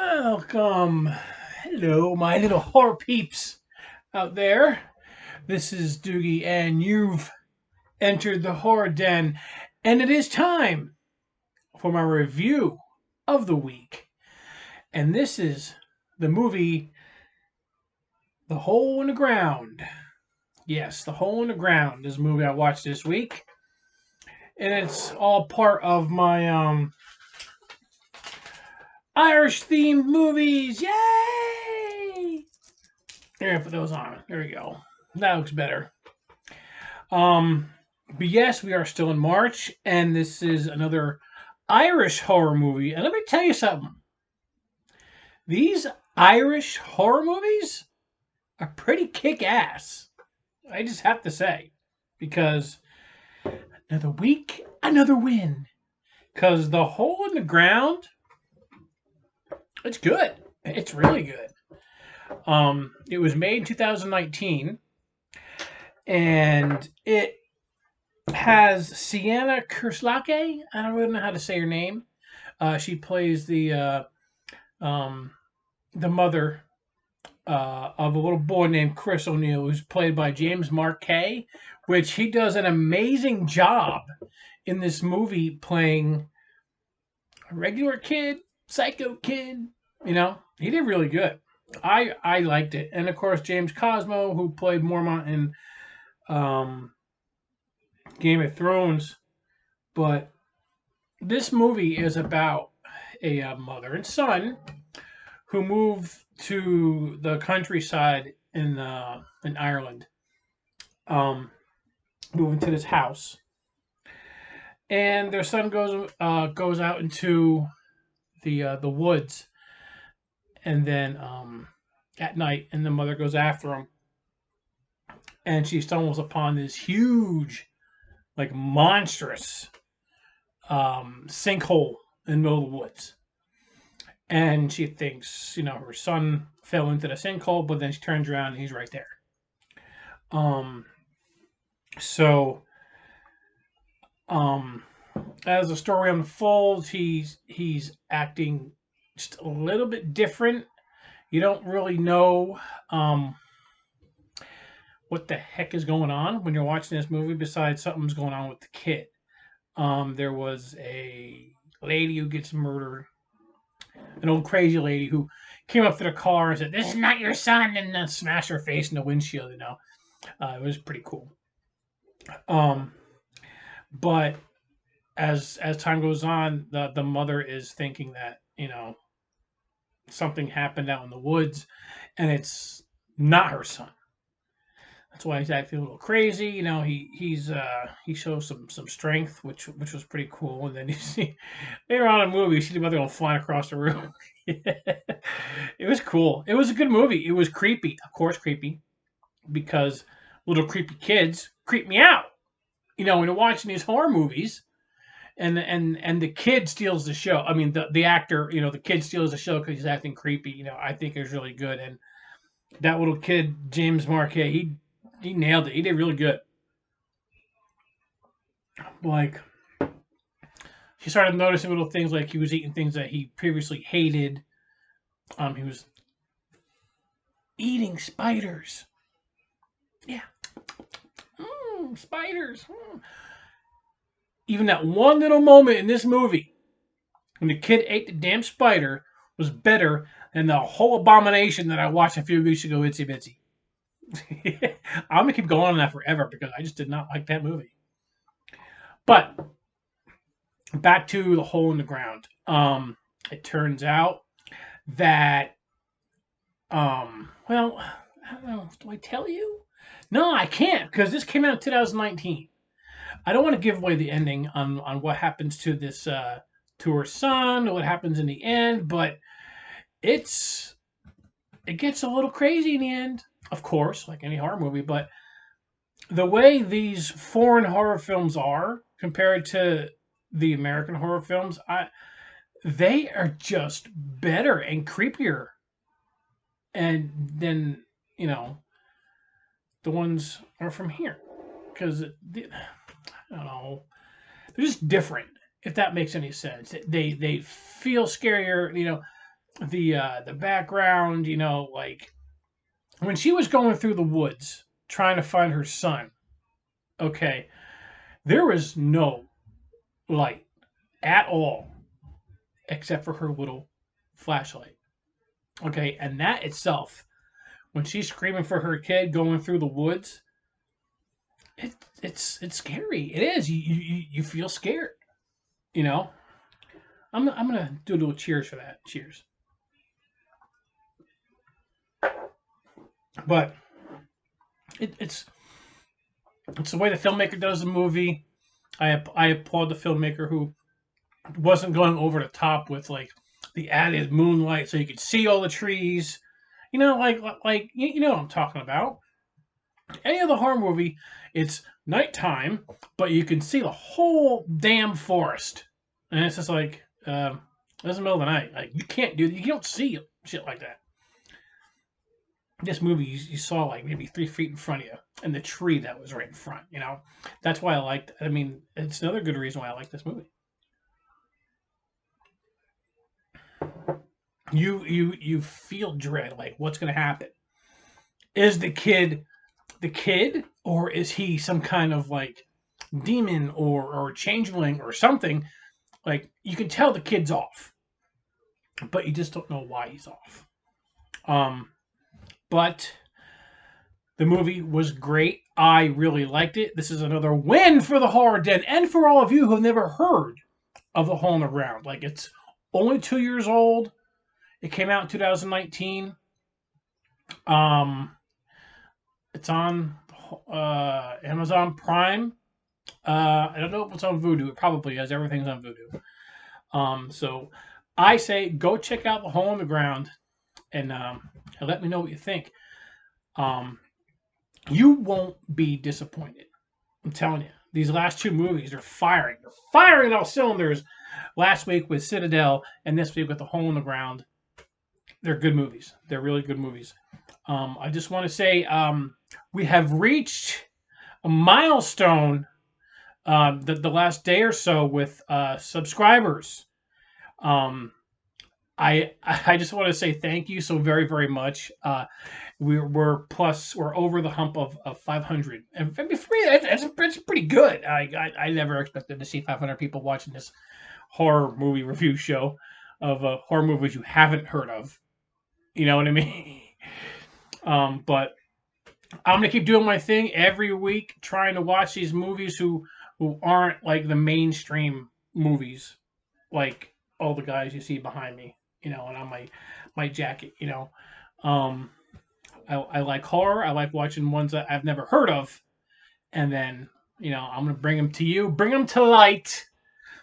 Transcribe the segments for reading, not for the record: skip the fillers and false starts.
Welcome. Hello, my little horror peeps out there. This is Doogie, and you've entered the horror den, and it is time for my review of the week. And this is the movie The Hole in the Ground. Yes, The Hole in the Ground is a movie I watched this week, and it's all part of my Irish themed movies. Yay! There, put those on. There we go. That looks better. Um, but yes, we are still in March, and this is another Irish horror movie. And let me tell you something. These Irish horror movies are pretty kick-ass. I just have to say, because another week, another win. Because The Hole in the Ground, it's good. It's really good. It was made in 2019, and it has Sienna Kerslake. I don't really know how to say her name. She plays the mother of a little boy named Chris O'Neill, who's played by James Marquet, which he does an amazing job in this movie playing a regular kid, psycho kid. He did really good. I liked it, and of course James Cosmo, who played Mormont in um, Game of Thrones. But this movie is about a mother and son who move to the countryside in Ireland, moving to this house, and their son goes out into the woods, and then at night, and the mother goes after him, and she stumbles upon this huge, like monstrous sinkhole in the middle of the woods. And she thinks, her son fell into the sinkhole, but then she turns around and he's right there. Um, so, um, as the story unfolds, he's acting just a little bit different. You don't really know what the heck is going on when you're watching this movie, besides something's going on with the kid. There was a lady who gets murdered, an old crazy lady who came up to the car and said, "This is not your son," and then smashed her face in the windshield. It was pretty cool. Um, but as time goes on, the mother is thinking that something happened out in the woods, and it's not her son. That's why he's acting a little crazy. He shows some strength, which was pretty cool. And then you see later on in the movie, you see the mother going flying across the room. It was cool. It was a good movie. It was creepy, of course, creepy because little creepy kids creep me out. When you're watching these horror movies, and the kid steals the show. I mean, the actor, the kid steals the show because he's acting creepy. I think is really good. And that little kid, James Marquet, he nailed it. He did really good. Like, she started noticing little things, like he was eating things that he previously hated. He was eating spiders. Yeah, spiders. Even that one little moment in this movie when the kid ate the damn spider was better than the whole abomination that I watched a few weeks ago, Itsy Bitsy. I'm gonna keep going on that forever because I just did not like that movie. But back to The Hole in the Ground. It turns out that well, I don't know. Do I tell you? No, I can't because this came out in 2019. I don't want to give away the ending on what happens to this to her son or what happens in the end, but it gets a little crazy in the end, of course, like any horror movie. But the way these foreign horror films are compared to the American horror films, they are just better and creepier, and then you know the ones are from here because I don't know, they're just different. If that makes any sense, they feel scarier. the background, you know, like when she was going through the woods trying to find her son. Okay, there was no light at all except for her little flashlight. Okay, and that itself, when she's screaming for her kid going through the woods, it's scary. It is. You feel scared. You know. I'm gonna do a little cheers for that. Cheers. But it's the way the filmmaker does the movie. I applaud the filmmaker who wasn't going over the top with like the added moonlight so you could see all the trees. You know, like you know what I'm talking about. Any other horror movie, it's nighttime, but you can see the whole damn forest, and it's just like it's the middle of the night. Like you can't do, you don't see shit like that. This movie, you saw like maybe 3 feet in front of you, and the tree that was right in front. You know, that's why I liked. I mean, it's another good reason why I like this movie. You feel dread, like what's going to happen? Is the kid, or is he some kind of like demon or changeling or something? Like you can tell the kid's off, but you just don't know why he's off. Um, but the movie was great. I really liked it. This is another win for the Horror Den and for all of you who have never heard of The Hole in the Ground. Like it's only 2 years old. It came out in 2019. Um, it's on Amazon Prime. I don't know if it's on Vudu. It probably is. Everything's on Vudu. So I say go check out The Hole in the Ground and let me know what you think. Um, you won't be disappointed. I'm telling you. These last two movies are firing. They're firing all cylinders. Last week with Citadel and this week with The Hole in the Ground. They're good movies. They're really good movies. I just want to say we have reached a milestone the last day or so with subscribers. Um, I just want to say thank you so very very much. We're over the hump of 500, and for me it's pretty good. I never expected to see 500 people watching this horror movie review show of horror movies you haven't heard of. You know what I mean? But I'm gonna keep doing my thing every week, trying to watch these movies who aren't like the mainstream movies, like all the guys you see behind me, you know, and on my jacket, you know. Um, I like horror. I like watching ones that I've never heard of, and then you know I'm gonna bring them to you, bring them to light,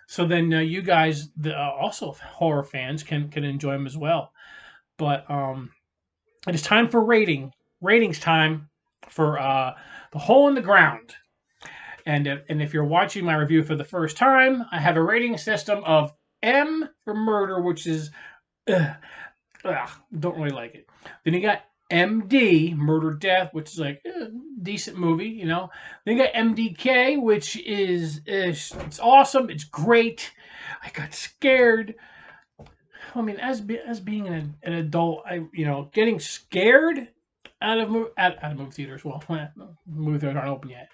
so then you guys, also horror fans, can enjoy them as well. But it is time for ratings time for The Hole in the Ground. And if you're watching my review for the first time, I have a rating system of M for murder, which is don't really like it. Then you got MD, murder death, which is like decent movie, you know. Then you got MDK, which is it's awesome, it's great. I got scared. I mean, as being an adult, getting scared out of movie theaters. Well, movie theaters aren't open yet.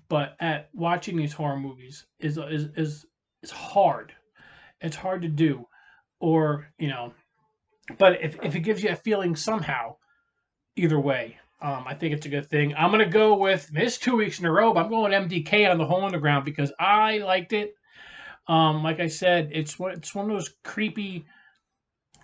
But at watching these horror movies is hard. It's hard to do, or But if it gives you a feeling somehow, either way, I think it's a good thing. I'm gonna go with this 2 weeks in a row. But I'm going MDK on The Hole in the Ground because I liked it. Like I said, it's one of those creepy,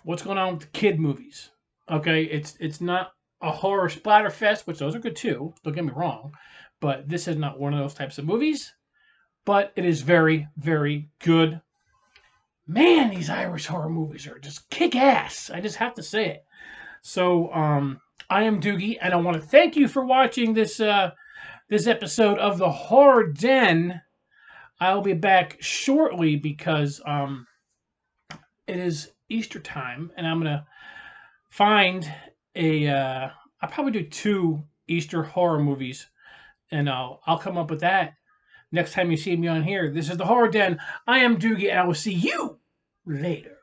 what's going on with the kid movies. Okay, it's not a horror splatter fest, which those are good too. Don't get me wrong, but this is not one of those types of movies. But it is very, very good. Man, these Irish horror movies are just kick ass. I just have to say it. So, I am Doogie, and I want to thank you for watching this episode of the Horror Den. I'll be back shortly because it is Easter time, and I'm gonna find I'll probably do 2 Easter horror movies, and I'll come up with that next time you see me on here. This is the Horror Den. I am Doogie, and I will see you later.